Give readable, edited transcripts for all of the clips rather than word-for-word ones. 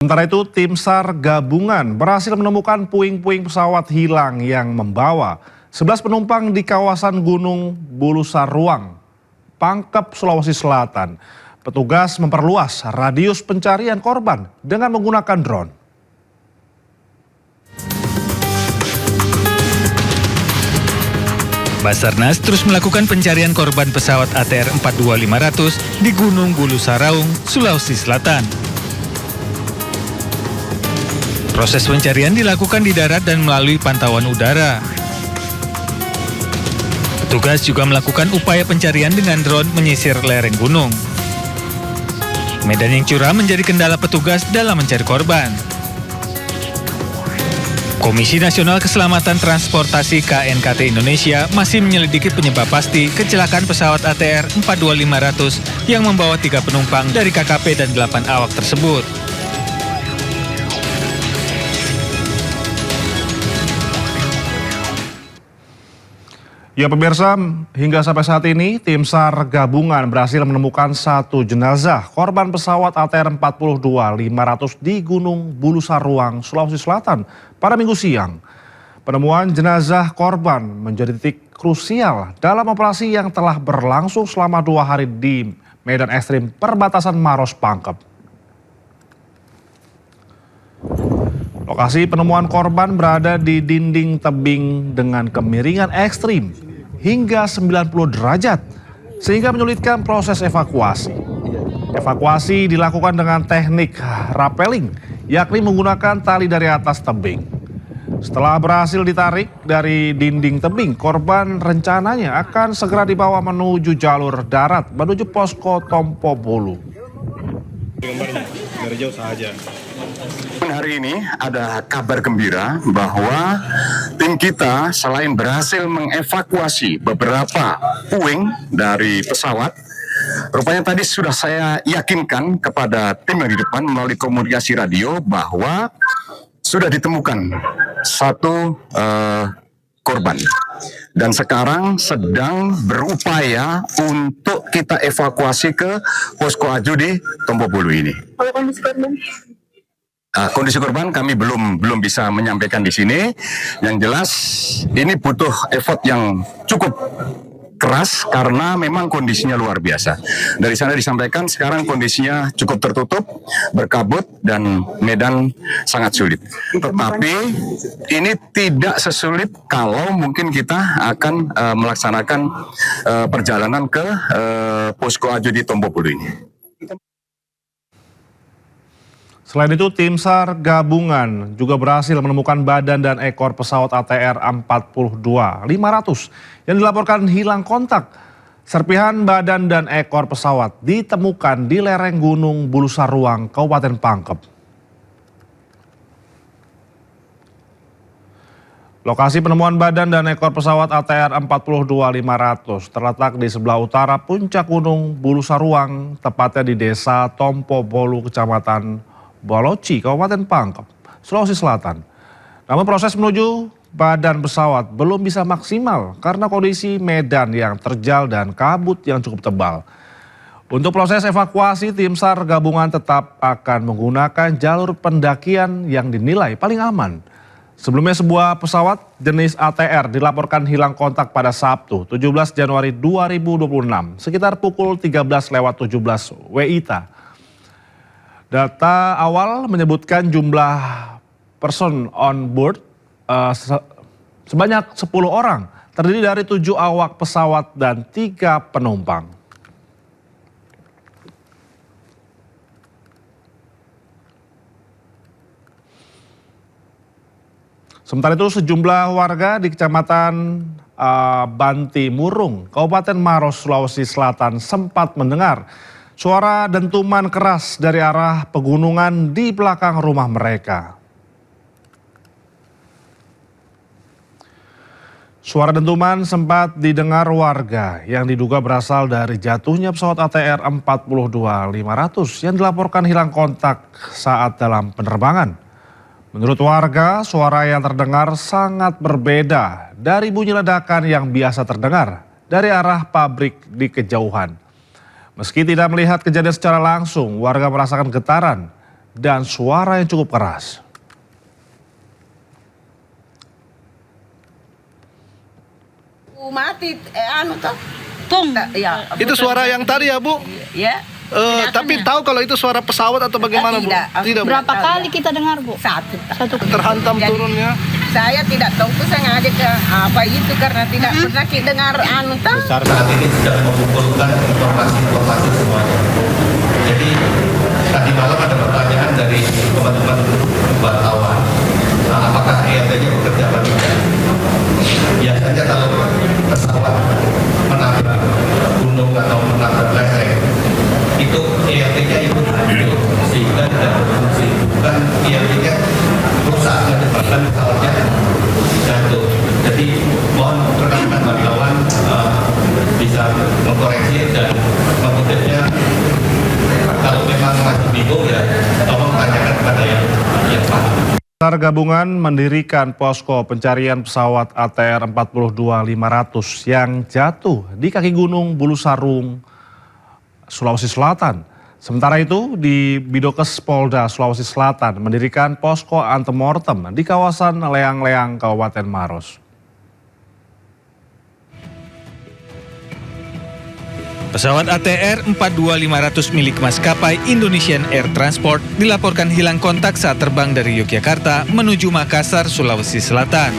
Sementara itu, tim SAR gabungan berhasil menemukan puing-puing pesawat hilang yang membawa 11 penumpang di kawasan Gunung Bulusaruang, Pangkep, Sulawesi Selatan. Petugas memperluas radius pencarian korban dengan menggunakan drone. Basarnas terus melakukan pencarian korban pesawat ATR 42500 di Gunung Bulusaruang, Sulawesi Selatan. Proses pencarian dilakukan di darat dan melalui pantauan udara. Petugas juga melakukan upaya pencarian dengan drone menyisir lereng gunung. Medan yang curam menjadi kendala petugas dalam mencari korban. Komisi Nasional Keselamatan Transportasi KNKT Indonesia masih menyelidiki penyebab pasti kecelakaan pesawat ATR 42500 yang membawa 3 penumpang dari KKP dan 8 awak tersebut. Ya pemirsa, hingga sampai saat ini tim SAR gabungan berhasil menemukan 1 jenazah korban pesawat ATR 42500 di Gunung Bulusaruang, Sulawesi Selatan pada Minggu siang. Penemuan jenazah korban menjadi titik krusial dalam operasi yang telah berlangsung selama 2 hari di medan ekstrim perbatasan Maros Pangkep. Lokasi penemuan korban berada di dinding tebing dengan kemiringan ekstrim hingga 90 derajat sehingga menyulitkan proses evakuasi. Evakuasi dilakukan dengan teknik rappelling, yakni menggunakan tali dari atas tebing. Setelah berhasil ditarik dari dinding tebing, korban rencananya akan segera dibawa menuju jalur darat menuju posko Tompo Bolu. Gambarnya dari jauh saja. Hari ini ada kabar gembira bahwa tim kita selain berhasil mengevakuasi beberapa puing dari pesawat, rupanya tadi sudah saya yakinkan kepada tim yang di depan melalui komunikasi radio bahwa sudah ditemukan 1 korban. Dan sekarang sedang berupaya untuk kita evakuasi ke posko Aju di Tompo Bolu ini. Kondisi korban kami belum bisa menyampaikan di sini. Yang jelas ini butuh effort yang cukup keras karena memang kondisinya luar biasa. Dari sana disampaikan sekarang kondisinya cukup tertutup, berkabut dan medan sangat sulit. Tetapi ini tidak sesulit kalau mungkin kita akan melaksanakan perjalanan ke posko Aju di Tompo Bolu ini. Selain itu, tim SAR gabungan juga berhasil menemukan badan dan ekor pesawat ATR 42500 yang dilaporkan hilang kontak. Serpihan badan dan ekor pesawat ditemukan di lereng Gunung Bulusaruang, Kabupaten Pangkep. Lokasi penemuan badan dan ekor pesawat ATR 42500 terletak di sebelah utara puncak Gunung Bulusaruang, tepatnya di Desa Tompo Bolu, Kecamatan Boloci, Kabupaten Pangkep, Sulawesi Selatan. Namun proses menuju badan pesawat belum bisa maksimal karena kondisi medan yang terjal dan kabut yang cukup tebal. Untuk proses evakuasi, tim SAR gabungan tetap akan menggunakan jalur pendakian yang dinilai paling aman. Sebelumnya sebuah pesawat jenis ATR dilaporkan hilang kontak pada Sabtu 17 Januari 2026 sekitar pukul 13:17 WITA. Data awal menyebutkan jumlah person on board sebanyak 10 orang, terdiri dari 7 awak pesawat dan 3 penumpang. Sementara itu sejumlah warga di Kecamatan Banti Murung, Kabupaten Maros, Sulawesi Selatan sempat mendengar suara dentuman keras dari arah pegunungan di belakang rumah mereka. Suara dentuman sempat didengar warga yang diduga berasal dari jatuhnya pesawat ATR 42500 yang dilaporkan hilang kontak saat dalam penerbangan. Menurut warga, suara yang terdengar sangat berbeda dari bunyi ledakan yang biasa terdengar dari arah pabrik di kejauhan. Meski tidak melihat kejadian secara langsung, warga merasakan getaran dan suara yang cukup keras. Mati, tuh. Tung. Ya, Itu suara yang tadi ya, Bu? Ya. Tapi tahu kalau itu suara pesawat atau bagaimana, Bu? Tidak, Bu. Berapa kali kita dengar, Bu? Satu. Terhantam Jadi, turunnya. Saya tidak tahu tuh saya ngajak ke apa itu karena tidak pernah dengar tuh. Saat ini sedang mengumpulkan informasi-informasi semuanya. Jadi tadi malam ada pertanyaan dari teman-teman wartawan, apakah ERT-nya bekerja apa tidak? Biasanya kalau pesawat menabrak gunung atau menabrak lereng, itu ERT-nya ikut hancur sehingga tidak berfungsi. Bukan ERT-nya rusak, bahkan pesawatnya jatuh. Jadi mohon rekan-rekan wartawan bisa mengkoreksi dan maksudnya kalau memang masih bingung ya tolong tanyakan kepada yang paham. SAR gabungan mendirikan posko pencarian pesawat ATR 42500 yang jatuh di kaki gunung Bulu Sarung, Sulawesi Selatan. Sementara itu di Bidokes Polda Sulawesi Selatan mendirikan posko antemortem di kawasan Leang-Leang, Kabupaten Maros. Pesawat ATR 42500 milik maskapai Indonesian Air Transport dilaporkan hilang kontak saat terbang dari Yogyakarta menuju Makassar, Sulawesi Selatan.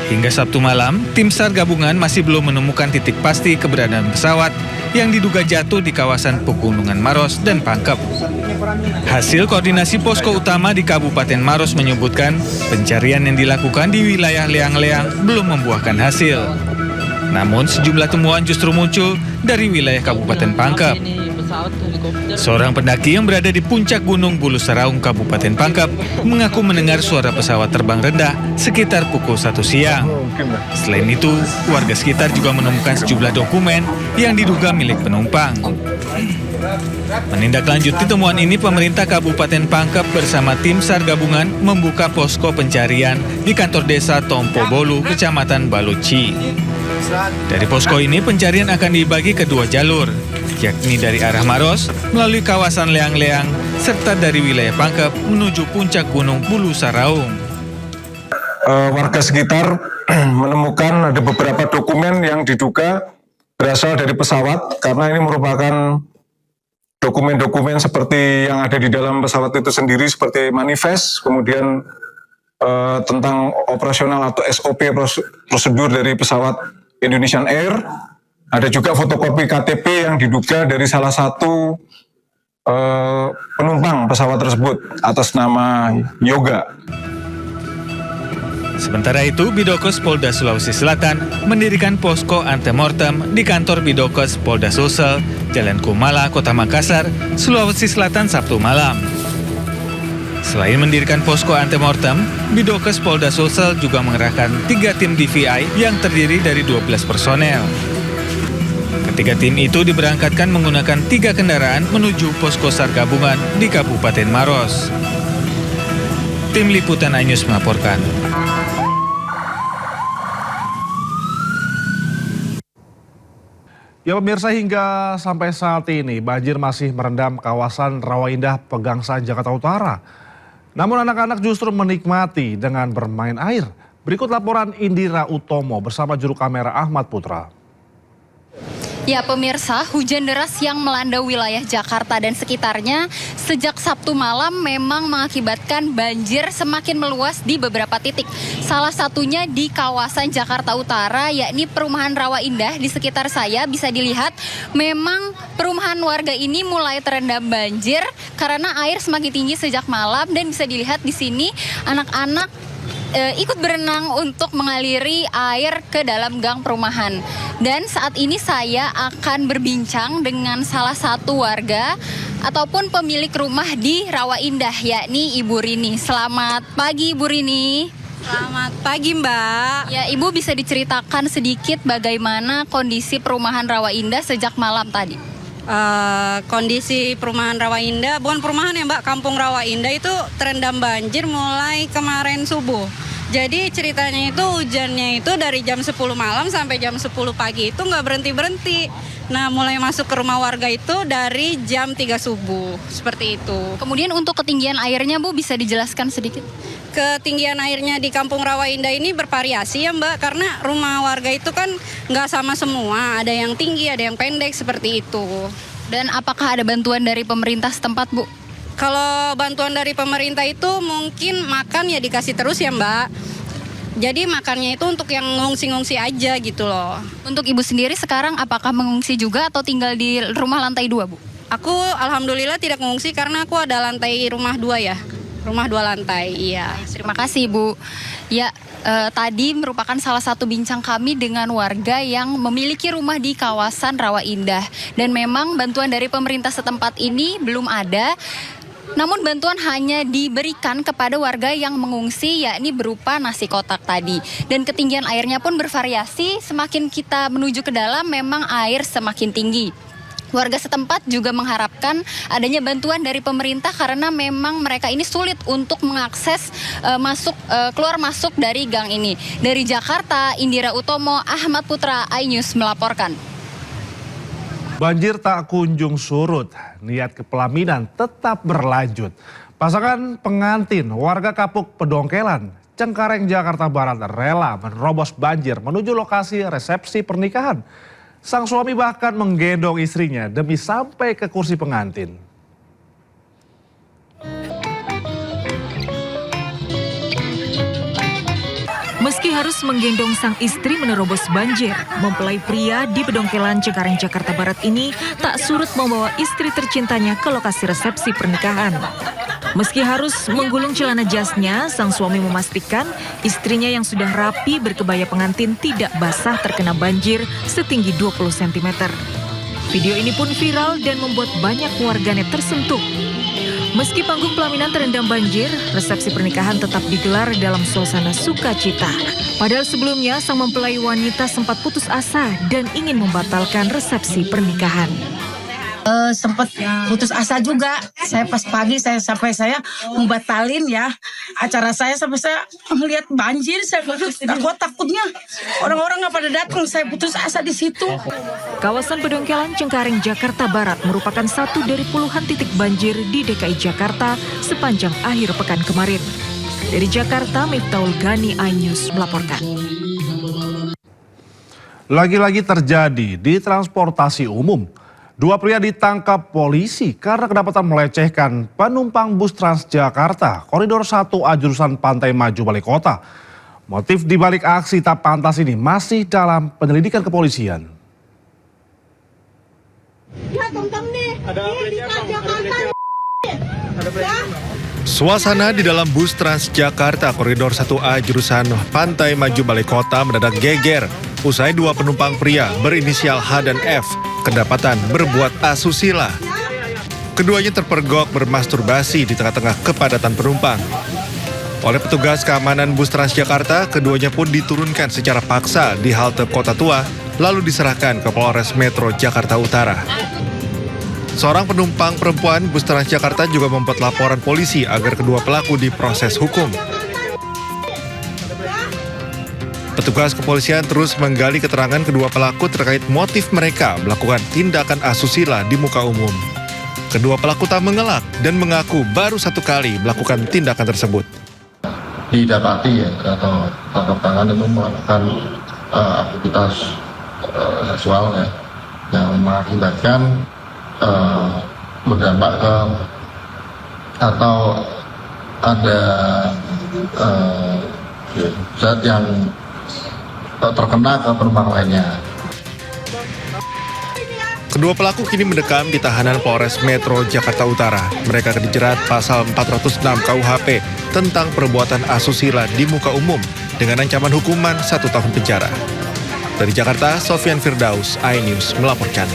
Hingga Sabtu malam, tim SAR gabungan masih belum menemukan titik pasti keberadaan pesawat yang diduga jatuh di kawasan Pegunungan Maros dan Pangkep. Hasil koordinasi posko utama di Kabupaten Maros menyebutkan pencarian yang dilakukan di wilayah Leang-Leang belum membuahkan hasil. Namun sejumlah temuan justru muncul dari wilayah Kabupaten Pangkep. Seorang pendaki yang berada di puncak Gunung Bulu Saraung, Kabupaten Pangkep, mengaku mendengar suara pesawat terbang rendah sekitar pukul 1 siang. Selain itu, warga sekitar juga menemukan sejumlah dokumen yang diduga milik penumpang. Menindaklanjuti temuan ini, pemerintah Kabupaten Pangkep bersama tim SAR gabungan membuka posko pencarian di kantor desa Tompo Bolu, Kecamatan Baluci. Dari posko ini pencarian akan dibagi ke dua jalur, yakni dari arah Maros melalui kawasan Leang-Leang serta dari wilayah Pangkep menuju puncak Gunung Bulu Saraung. Warga sekitar menemukan ada beberapa dokumen yang diduga berasal dari pesawat karena ini merupakan dokumen-dokumen seperti yang ada di dalam pesawat itu sendiri seperti manifest, kemudian tentang operasional atau SOP prosedur dari pesawat Indonesian Air. Ada juga fotokopi KTP yang diduga dari salah satu penumpang pesawat tersebut atas nama Yoga. Sementara itu, Bidokes Polda Sulawesi Selatan mendirikan posko antemortem di kantor Bidokes Polda Sulsel, Jalan Kumala, Kota Makassar, Sulawesi Selatan Sabtu malam. Selain mendirikan posko antemortem, Bidokes Polda Sulsel juga mengerahkan 3 tim DVI yang terdiri dari 12 personel. Ketiga tim itu diberangkatkan menggunakan 3 kendaraan menuju posko SAR gabungan di Kabupaten Maros. Tim Liputan iNews melaporkan. Ya pemirsa, hingga sampai saat ini banjir masih merendam kawasan Rawa Indah, Pegangsaan, Jakarta Utara. Namun anak-anak justru menikmati dengan bermain air. Berikut laporan Indira Utomo bersama juru kamera Ahmad Putra. Ya pemirsa, hujan deras yang melanda wilayah Jakarta dan sekitarnya sejak Sabtu malam memang mengakibatkan banjir semakin meluas di beberapa titik. Salah satunya di kawasan Jakarta Utara, yakni perumahan Rawa Indah. Di sekitar saya bisa dilihat memang perumahan warga ini mulai terendam banjir karena air semakin tinggi sejak malam, dan bisa dilihat di sini anak-anak ikut berenang untuk mengaliri air ke dalam gang perumahan. Dan saat ini saya akan berbincang dengan salah satu warga ataupun pemilik rumah di Rawa Indah, yakni Ibu Rini. Selamat pagi Ibu Rini. Selamat pagi Mbak. Ya, Ibu bisa diceritakan sedikit bagaimana kondisi perumahan Rawa Indah sejak malam tadi? Kondisi perumahan Rawa Indah, bukan perumahan ya Mbak, Kampung Rawa Indah itu terendam banjir mulai kemarin subuh. Jadi ceritanya itu hujannya itu dari jam 10 malam sampai jam 10 pagi itu nggak berhenti-berhenti. Nah, mulai masuk ke rumah warga itu dari jam 3 subuh, seperti itu. Kemudian untuk ketinggian airnya Bu bisa dijelaskan sedikit? Ketinggian airnya di Kampung Rawa Indah ini bervariasi ya Mbak, karena rumah warga itu kan nggak sama semua, ada yang tinggi, ada yang pendek, seperti itu. Dan apakah ada bantuan dari pemerintah setempat Bu? Kalau bantuan dari pemerintah itu mungkin makan ya dikasih terus ya Mbak. Jadi makannya itu untuk yang ngungsi-ngungsi aja gitu loh. Untuk Ibu sendiri sekarang apakah mengungsi juga atau tinggal di rumah lantai 2 Bu? Aku alhamdulillah tidak mengungsi karena aku ada lantai rumah 2 ya. Rumah 2 lantai, iya. Terima kasih Bu. Ya, tadi merupakan salah satu bincang kami dengan warga yang memiliki rumah di kawasan Rawa Indah. Dan memang bantuan dari pemerintah setempat ini belum ada. Namun bantuan hanya diberikan kepada warga yang mengungsi, yakni berupa nasi kotak tadi. Dan ketinggian airnya pun bervariasi, semakin kita menuju ke dalam memang air semakin tinggi. Warga setempat juga mengharapkan adanya bantuan dari pemerintah karena memang mereka ini sulit untuk mengakses keluar masuk dari gang ini. Dari Jakarta, Indira Utomo, Ahmad Putra, iNews melaporkan. Banjir tak kunjung surut, niat kepelaminan tetap berlanjut. Pasangan pengantin warga Kapuk Pedongkelan, Cengkareng, Jakarta Barat rela menerobos banjir menuju lokasi resepsi pernikahan. Sang suami bahkan menggendong istrinya demi sampai ke kursi pengantin. Meski harus menggendong sang istri menerobos banjir, mempelai pria di Pedongkelan, Cengkareng, Jakarta Barat ini tak surut membawa istri tercintanya ke lokasi resepsi pernikahan. Meski harus menggulung celana jasnya, sang suami memastikan istrinya yang sudah rapi berkebaya pengantin tidak basah terkena banjir setinggi 20 cm. Video ini pun viral dan membuat banyak warganet tersentuh. Meski panggung pelaminan terendam banjir, resepsi pernikahan tetap digelar dalam suasana sukacita. Padahal sebelumnya sang mempelai wanita sempat putus asa dan ingin membatalkan resepsi pernikahan. Sempat putus asa juga. Saya pas pagi saya membatalin ya acara saya sampai saya melihat banjir. Saya takutnya orang-orang nggak pada datang. Saya putus asa di situ. Kawasan Pedongkelan, Cengkareng, Jakarta Barat merupakan satu dari puluhan titik banjir di DKI Jakarta sepanjang akhir pekan kemarin. Dari Jakarta, Miftaul Gani, iNews melaporkan. Lagi-lagi terjadi di transportasi umum. 2 pria ditangkap polisi karena kedapatan melecehkan penumpang bus Transjakarta Koridor 1A jurusan Pantai Maju Balikota. Motif dibalik aksi tak pantas ini masih dalam penyelidikan kepolisian. Suasana di dalam bus Transjakarta Koridor 1A jurusan Pantai Maju Balikota mendadak geger usai 2 penumpang pria berinisial H dan F kedapatan berbuat asusila. Keduanya terpergok bermasturbasi di tengah-tengah kepadatan penumpang. Oleh petugas keamanan bus Transjakarta, keduanya pun diturunkan secara paksa di halte Kota Tua, lalu diserahkan ke Polres Metro Jakarta Utara. Seorang penumpang perempuan bus Transjakarta juga membuat laporan polisi agar kedua pelaku diproses hukum. Petugas kepolisian terus menggali keterangan kedua pelaku terkait motif mereka melakukan tindakan asusila di muka umum. Kedua pelaku tak mengelak dan mengaku baru 1 kali melakukan tindakan tersebut. Didapati ya, atau tangkap tangan itu melakukan aktivitas seksual ya, yang mengakibatkan berdampak ke atau ada zat yang terkena ke penumpang lainnya. Kedua pelaku kini mendekam di tahanan Polres Metro Jakarta Utara. Mereka akan dijerat pasal 406 KUHP tentang perbuatan asusila di muka umum dengan ancaman hukuman 1 tahun penjara. Dari Jakarta, Sofyan Firdaus, iNews melaporkan.